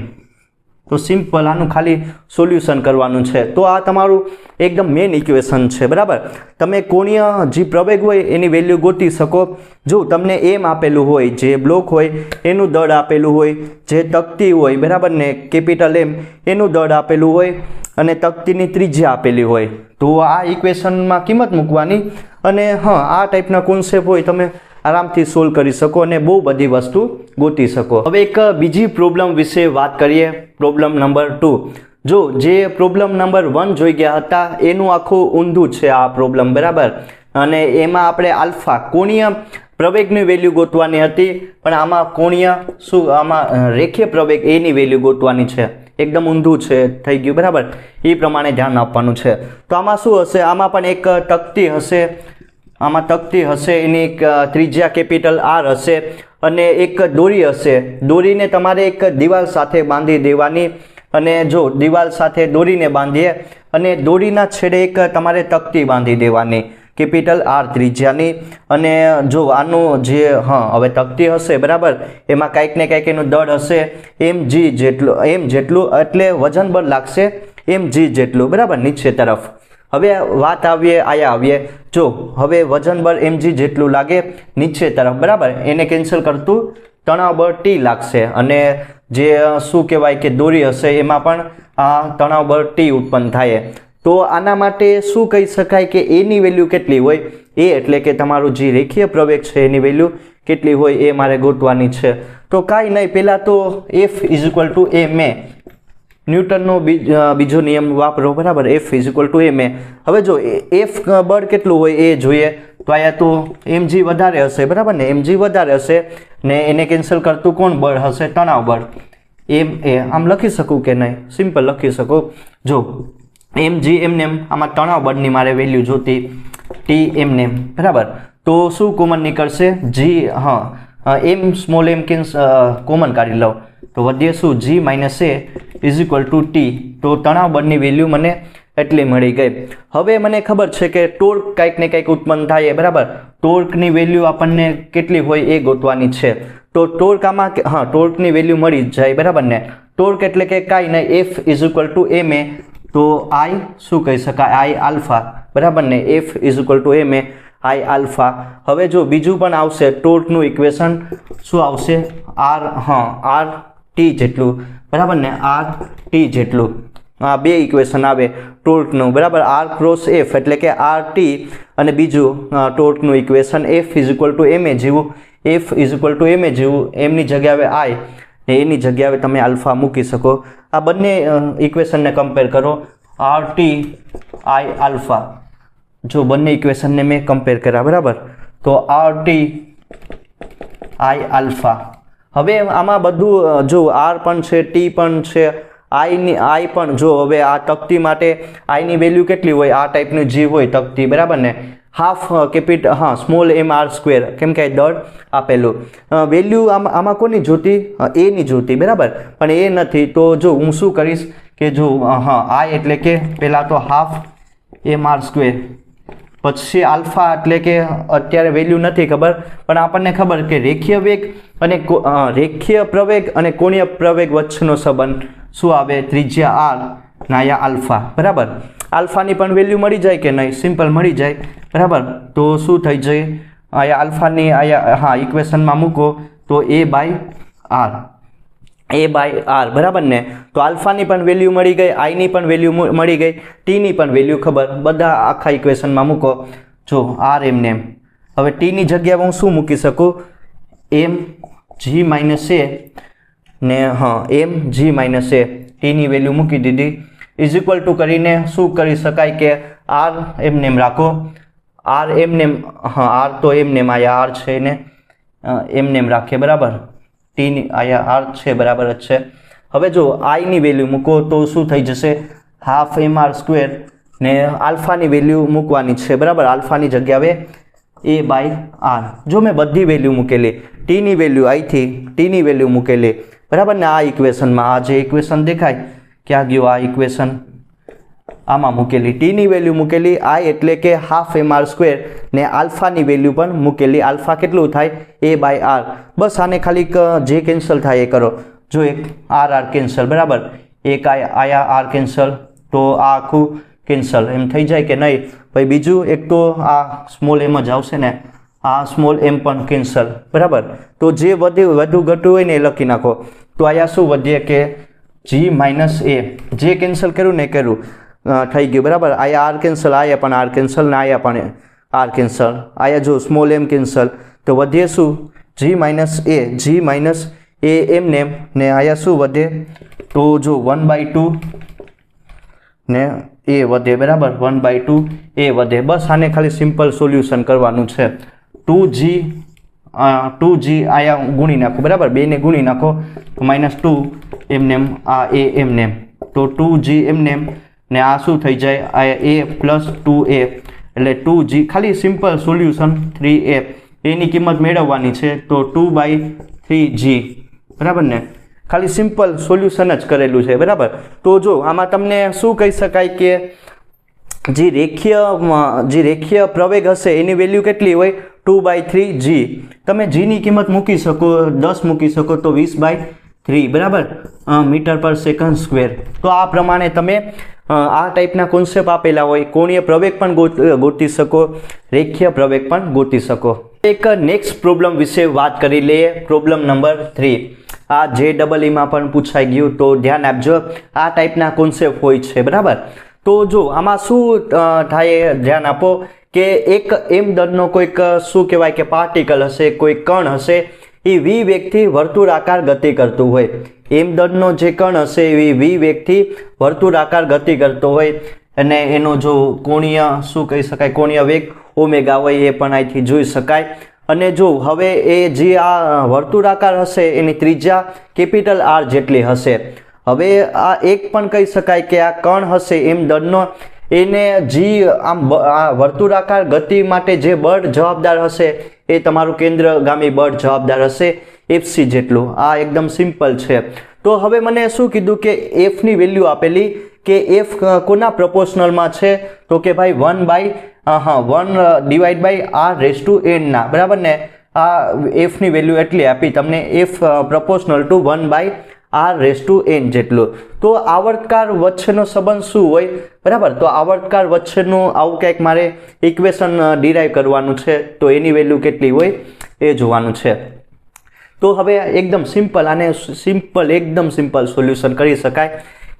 Speaker 1: તો સિમ્પલ આનું ખાલી સોલ્યુશન કરવાનું છે. તો આ તમારું એકદમ મેઇન ઇક્વેશન છે બરાબર. તમે કોણીય જે પ્રવેગ હોય એની વેલ્યુ ગોતી શકો. જો તમને m આપેલું હોય, જે બ્લોક હોય એનું દળ આપેલું હોય, જે તકતી હોય બરાબર ને કેપિટલ M એનું દળ આપેલું હોય અને તકતીની ત્રિજ્યા આપેલી હોય તો આ ઇક્વેશનમાં કિંમત મૂકવાની અને આ ટાઈપના કોન્સેપ્ટ હોય તમે આરામથી સોલ્વ કરી શકો અને બહુ બધી વસ્તુ ગોતી શકો. હવે એક બીજી પ્રોબ્લેમ વિશે વાત કરીએ, પ્રોબ્લેમ નંબર 2. જો જે પ્રોબ્લેમ નંબર 1 જોઈ ગયા હતા એનું આખું ઊંધું છે આ પ્રોબ્લેમ બરાબર. અને એમાં આપણે આલ્ફા કોણીય પ્રવેગની વેલ્યુ ગોતવાની હતી, પણ આમાં કોણીય શું આમાં રેખીય પ્રવેગ એની વેલ્યુ ગોતવાની છે. એકદમ ઊંધું છે થઈ ગયું બરાબર. એ પ્રમાણે ધ્યાન આપવાનું છે. તો આમાં શું હશે, આમાં પણ એક તકતી હશે, આમાં તકતી હશે, એની એક ત્રિજ્યા કેપિટલ R હશે અને એક દોરી હશે. દોરીને તમારે એક દિવાલ સાથે બાંધી દેવાની અને જો દિવાલ સાથે દોરીને બાંધીએ અને દોરીના છેડે એક તમારે તકતી બાંધી દેવાની કેપિટલ R ત્રિજ્યાની. અને જો આનું જે હવે તકતી હશે બરાબર, એમાં કાંઈક ને કાંઈક એનું દળ હશે mg જેટલું એટલે વજન બળ લાગશે mg જેટલું બરાબર નીચે તરફ. હવે વાત આવીએ જો હવે વજન બળ mg જેટલું લાગે નીચે તરફ બરાબર, એને કેન્સલ કરતું તણાવ બળ T લાગશે અને જે શું કહેવાય કે દોરી હશે એમાં પણ આ તણાવ બળ T ઉત્પન્ન થાય. તો આના માટે શું કહી શકાય કે એની વેલ્યુ કેટલી હોય, એ એટલે કે તમારું જે રેખીય પ્રવેગ છે એની વેલ્યુ કેટલી હોય એ મારે ગોતવાની છે. તો કાંઈ નહીં, પહેલાં તો F = ma ન્યૂટનનો બીજો નિયમ વાપરો બરાબર, F = ma. હવે જો F બળ કેટલું હોય એ જોઈએ તો આયા તો mg વધારે હશે બરાબર ને, mg વધારે હશે ને એને કેન્સલ કરતું કોણ બળ હશે, તણાવ બળ ma. આમ લખી શકું કે નહીં, સિમ્પલ લખી શકું. જો mg એમને આમાં તણાવ બળની મારે વેલ્યુ જોતી T એમને બરાબર. તો શું કોમન નીકળશે, g m small m common કાઢી લઉં તો વધીએ શું g - a = T. તો તણાવ બળની વેલ્યુ મને એટલી મળી ગઈ. હવે મને ખબર છે કે ટોર્ક કાંઈક ને કાંઈક ઉત્પન્ન થાય બરાબર. ટોર્કની વેલ્યુ આપણને કેટલી હોય એ ગોતવાની છે. તો ટોર્ક આમાં ટોર્કની વેલ્યુ મળી જ જાય બરાબર ને. ટોર્ક એટલે કે કાંઈ નહીં, F = ma. તો I શું કહી શકાય, I આલ્ફા બરાબર ને, F = ma I આલ્ફા. હવે જો બીજું પણ આવશે ટોર્કનું ઇક્વેશન શું આવશે, R T જેટલું બરાબર ને, R T જેટલું. આ બે ઇક્વેશન આવે ટોર્કનું, બરાબર. આર ક્રોસ એફ એટલે કે આર ટી, અને બીજું ટોર્કનું equation F is equal to M A જેવું, F is equal to M A જેવું, એમની જગ્યાએ આઈ ને એની જગ્યાએ તમે આલ્ફા મૂકી શકો. આ બંને ઇક્વેશનને કમ્પેર કરો, આર ટી આઈ આલ્ફા. જો બંને ઇક્વેશનને મેં કમ્પેર કર્યા, બરાબર. તો આર ટી આઈ આલ્ફા. હવે આમાં બધું જો આર પણ છે, ટી પણ છે, આઈ પણ. જો હવે આ તકતી માટે આઈની વેલ્યુ કેટલી હોય, આ ટાઈપની જે હોય તકતી, બરાબર ને, half small M R square, કેમ કે દળ આપેલું. વેલ્યુ આમાં કોની જોતી, એની જોતી, બરાબર. પણ એ નથી, તો જો હું શું કરીશ કે જો આઈ એટલે કે પહેલાં તો હાફ એમ આર સ્ક્વેર, પછી આલ્ફા એટલે કે અત્યારે વેલ્યુ નથી ખબર, પણ આપણને ખબર કે રેખીય વેગ અને રેખીય પ્રવેગ અને કોણીય પ્રવેગ વચ્ચેનો સંબંધ શું આવે, ત્રિજ્યા આર નાયા આલ્ફા, બરાબર. આલ્ફાની પણ વેલ્યુ મળી જાય કે નહીં, સિમ્પલ મળી જાય, બરાબર. તો શું થઈ જાય, અહીંયા આલ્ફાની અહીંયા ઇક્વેશનમાં મૂકો તો એ બાય આર, બરાબર ને. તો આલ્ફાની પણ વેલ્યુ મળી ગઈ, આઈની પણ વેલ્યુ મળી ગઈ, ટીની પણ વેલ્યુ ખબર, બધા આખા ઇક્વેશનમાં મૂકો. જો આર એમને એમ. હવે ટીની જગ્યાએ હું શું મૂકી શકું, એમ જી માઇનસ એ ને એમ જી માઇનસ એ, ટીની વેલ્યુ મૂકી દીધી. ઇઝ ઇક્વલ ટુ કરીને શું કરી શકાય કે આર એમને એમ રાખો, આર એમને એમ, આર તો એમને એમ આયા આર છે ને એમને એમ રાખીએ, બરાબર. ટીની આયા આર છે, બરાબર જ છે. હવે જો આઈની વેલ્યુ મૂકો તો શું થઈ જશે, હાફ એમ આર સ્ક્વેર ને આલ્ફાની વેલ્યુ મૂકવાની છે, બરાબર. આલ્ફાની જગ્યાએ એ બાય આર. જો મેં બધી વેલ્યુ મૂકેલી, ટીની વેલ્યુ અહીંથી ટીની વેલ્યુ મૂકેલી, બરાબર ને. આ ઇક્વેશનમાં આ જે ઇક્વેશન દેખાય, ક્યાં ગયું આ ઇક્વેશન, આમાં મૂકેલી ટીની વેલ્યુ મૂકેલી, આઈ એટલે કે હાફ એમ આર સ્ક્વેર ને આલ્ફાની વેલ્યુ પણ મૂકેલી. આલ્ફા કેટલું થાય, એ બાય આર. બસ આને ખાલી જે કેન્સલ થાય એ કરો. જો એક આર કેન્સલ, બરાબર. એક આયા આર કેન્સલ, તો આ આખું કેન્સલ એમ થઈ જાય કે નહીં. ભાઈ બીજું એક તો આ સ્મોલ એમ જ આવશે ને, આ સ્મોલ એમ પણ કેન્સલ, બરાબર. તો જે વધુ ઘટું હોય ને એ લખી નાખો. તો અહીંયા શું વધીએ કે જી માઇનસ એ, જે કેન્સલ કર્યું ને એ કર્યું થઈ ગયું, બરાબર. આયા આર કેન્સલ, આયા પણ આર કેન્સલ ને આયા પણ આર કેન્સલ. આયા જો સ્મોલ એમ કેન્સલ, તો વધીએ શું, જી માઇનસ એ, જી માઇનસ એ એમને એમ ને આયા શું વધે, તો જો 1/2 ને એ વધે, બરાબર. 1/2 એ વધે. બસ આને ખાલી સિમ્પલ સોલ્યુશન કરવાનું છે. 2g આયા ગુણી નાખો, બરાબર. બેને ગુણી નાખો તો -2 એમને એમ, આ એ એમને એમ, તો 2g એમને એમ ને આ શું થઈ જાય, આ a પ્લસ 2a એટલે 2g. ખાલી સિમ્પલ સોલ્યુશન 3a, એની કિંમત મેળવવાની છે, તો 2/3g, બરાબર ને. ખાલી સિમ્પલ સોલ્યુશન જ કરેલું છે, બરાબર. તો જો આમાં તમને શું કહી શકાય કે જે રેખીય પ્રવેગ હશે એની વેલ્યુ કેટલી હોય, 2/3g. તમે જીની કિંમત મૂકી શકો, 10 મૂકી શકો તો 20/3, બરાબર, મીટર પર સેકન્ડ સ્ક્વેર. તો આ પ્રમાણે તમે આ ટાઈપના કોન્સેપ્ટ આપેલા હોય, કોણીય પ્રવેગ પણ ગોતી શકો, રેખીય પ્રવેગ પણ ગોતી શકો. એક નેક્સ્ટ પ્રોબ્લેમ વિશે વાત કરી લઈએ, પ્રોબ્લેમ નંબર 3. આ JEE-માં પણ પૂછાઈ ગયું, તો ધ્યાન આપજો. આ ટાઈપના કોન્સેપ્ટ હોય છે, બરાબર. તો જો આમાં શું થાય, ધ્યાન આપો કે એક એમ દળનો કોઈક શું કહેવાય કે પાર્ટિકલ હશે, કોઈ કણ હશે, એ v વેગથી વર્તુળાકાર ગતિ કરતું હોય. એમ દળનો જે કણ હશે એ v વેગથી વર્તુળાકાર ગતિ કરતો હોય, અને એનો જો કોણીય શું કહી શકાય, કોણીય વેગ ઓમેગા હોય, એ પણ અહીંથી જોઈ શકાય. અને જો હવે એ જે આ વર્તુળાકાર હશે એની ત્રિજ્યા કેપિટલ R જેટલી હશે. હવે આ એક પણ કહી શકાય કે આ કણ હશે એમ દળનો, એને આમ આ વર્તુળાકાર ગતિ માટે જે બળ જવાબદાર હશે એ તમારું કેન્દ્રગામી બળ જવાબદાર હશે Fc જેટલું. આ એકદમ સિમ્પલ છે. તો હવે મને શું કીધું કે F ની વેલ્યુ આપેલી કે F કોના પ્રપોર્શનલમાં છે, તો કે ભાઈ 1/r⁴n ના, બરાબર ને. આ F ની વેલ્યુ એટલી આપી તમને, F પ્રપોર્શનલ ટુ 1/r⁴n જેટલું. તો આવર્તકાર વચ્ચેનો સંબંધ શું હોય, બરાબર. તો આવર્તકાર વચ્ચેનું આવું કંઈક મારે ઇક્વેશન ડિરાઈવ કરવાનું છે, તો એની વેલ્યુ કેટલી હોય એ જોવાનું છે. તો હવે એકદમ સિમ્પલ, આને એકદમ સિમ્પલ સોલ્યુશન કરી શકાય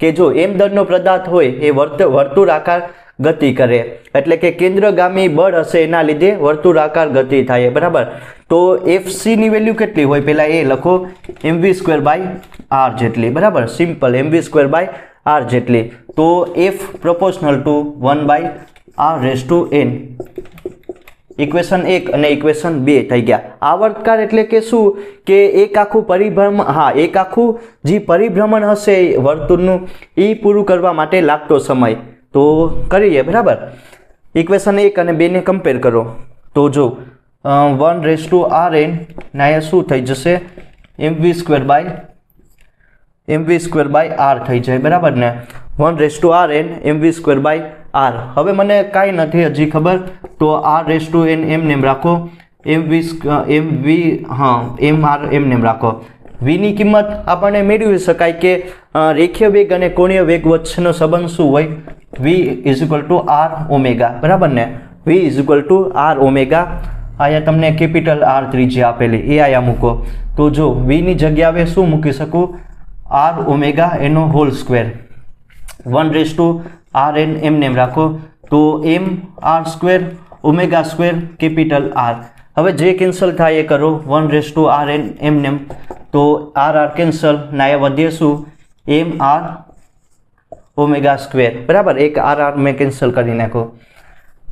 Speaker 1: કે જો m દળનો પદાર્થ હોય એ વર્તુળાકાર ગતિ કરે, એટલે કે કેન્દ્રગામી બળ હશે એના લીધે વર્તુળાકાર ગતિ થાય, બરાબર. તો FC ની વેલ્યુ કેટલી હોય, પહેલા એ લખો mv²/r જેટલી, બરાબર. સિમ્પલ mv²/r જેટલી. તો F proportional two 1/r⁴n. Equation 1 અને ઇક્વેશન 2 થઈ ગયા. આવર્તકાળ એટલે કે શું કે એક આખું પરિભ્રમણ, એક આખું જે પરિભ્રમણ હશે વર્તુળનું એ પૂરું કરવા માટે લાગતો સમય. તો કરીએ, બરાબર. ઇક્વેશન 1 અને 2 ને કમ્પેર કરો તો જો 1/rn ને અહીંયા શું થઈ જશે, mv²/r થઈ જાય, બરાબર ને. 1/rn mv²/r. હવે મને કાંઈ નથી હજી ખબર, તો r⁴n એમને રાખો, mr એમને રાખો. v ની કિંમત આપણને મેળવી શકાય કે રેખીય વેગ અને કોણીય વેગ વચ્ચેનો સંબંધ શું હોય, v = r ઓમેગા, બરાબર ને. v = r omega. અહીંયા તમને કેપિટલ R ત્રિજ્યા આપેલી એ અહીંયા મૂકો. તો જો v ની જગ્યાએ શું મૂકી શકું, r ઓમેગા એનો હોલ સ્ક્વેર. 1/rn એમને રાખો, તો mr² ઓમેગા² કેપિટલ R. હવે જે કેન્સલ થાય એ કરો. 1/rn એમને, તો r કેન્સલ, ને અહીંયા વધે શું, mr ઓમેગા², બરાબર. એક r મેં કેન્સલ કરી નાખો.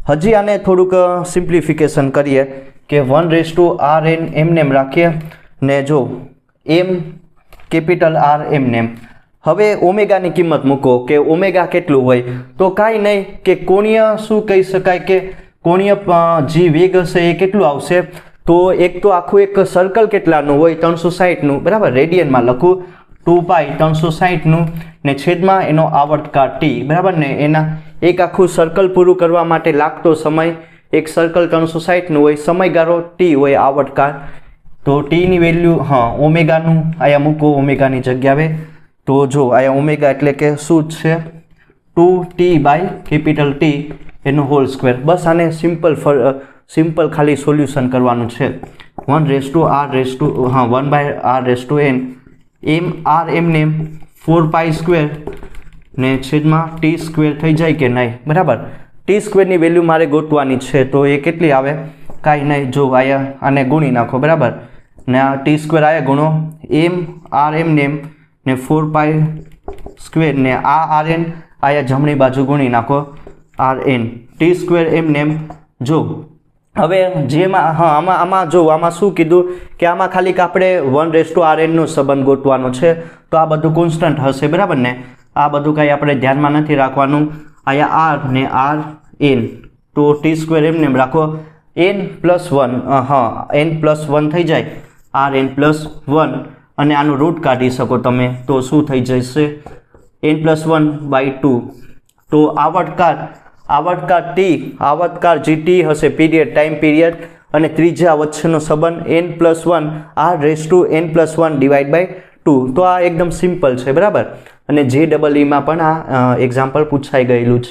Speaker 1: હજી આને થોડુંક સિમ્પ્લિફિકેશન કરીએ કે 1/rn એમને રાખીએ ને જો m કેપિટલ R એમને. હવે ઓમેગાની કિંમત મૂકો કે ઓમેગા કેટલું હોય, તો કાંઈ નહીં કે કોણીય શું કહી શકાય કે કોણીય જે વેગ હશે એ કેટલું આવશે, તો એક તો આખું એક સર્કલ કેટલાનું હોય, 360નું, બરાબર. રેડિયનમાં લખું 2π 360નું ને છેદમાં એનો આવર્તકાળ t, બરાબર ને. એના એક આખું સર્કલ પૂરું કરવા માટે લાગતો સમય, એક સર્કલ 360નું હોય, સમયગાળો t હોય, આવર્તકાળ. તો t ની વેલ્યુ ઓમેગાનું અહીંયા મૂકો ઓમેગાની જગ્યાએ. તો જો અહીંયા ઓમેગા એટલે કે શું છે, 2t/T એનો હોલ સ્ક્વેર. બસ આને સિમ્પલ ખાલી સોલ્યુશન કરવાનું છે. 1/r⁴n mr એમને 4π² ને છેદમાં t² થઈ જાય કે નહીં, બરાબર. t² ની વેલ્યુ મારે ગોતવાની છે, તો એ કેટલી આવે, કાંઈ નહીં, જો અહીંયા આને ગુણી નાખો, બરાબર. ને આ t² આયા ગુણો mr એમને ને 4π² ને આ rn આયા જમણી બાજુ ગુણી નાખો, rn t² એમને. જો હવે જેમાં આમાં જો આમાં શું કીધું કે આમાં ખાલી આપણે 1/rn નો સંબંધ ગોતવાનો છે, તો આ બધું કોન્સ્ટન્ટ હશે, બરાબર ને. આ બધું કાંઈ આપણે ધ્યાનમાં નથી રાખવાનું. અહીંયા r ને rn, તો t² એમને રાખો, n+1, n+1 થઈ જાય, rn+1 અને આનું રૂટ કાઢી શકો તમે, તો શું થઈ જશે, n+1/2. તો આવર્તકાળ જે t હશે, પીરિયડ, ટાઈમ પીરિયડ અને ત્રિજ્યા વચ્ચેનો સંબંધ n+1 r⁴n+1/2. તો આ એકદમ સિમ્પલ છે, બરાબર. અને JEE માં પણ આ એક્ઝામ્પલ પૂછાઈ ગયેલું છે.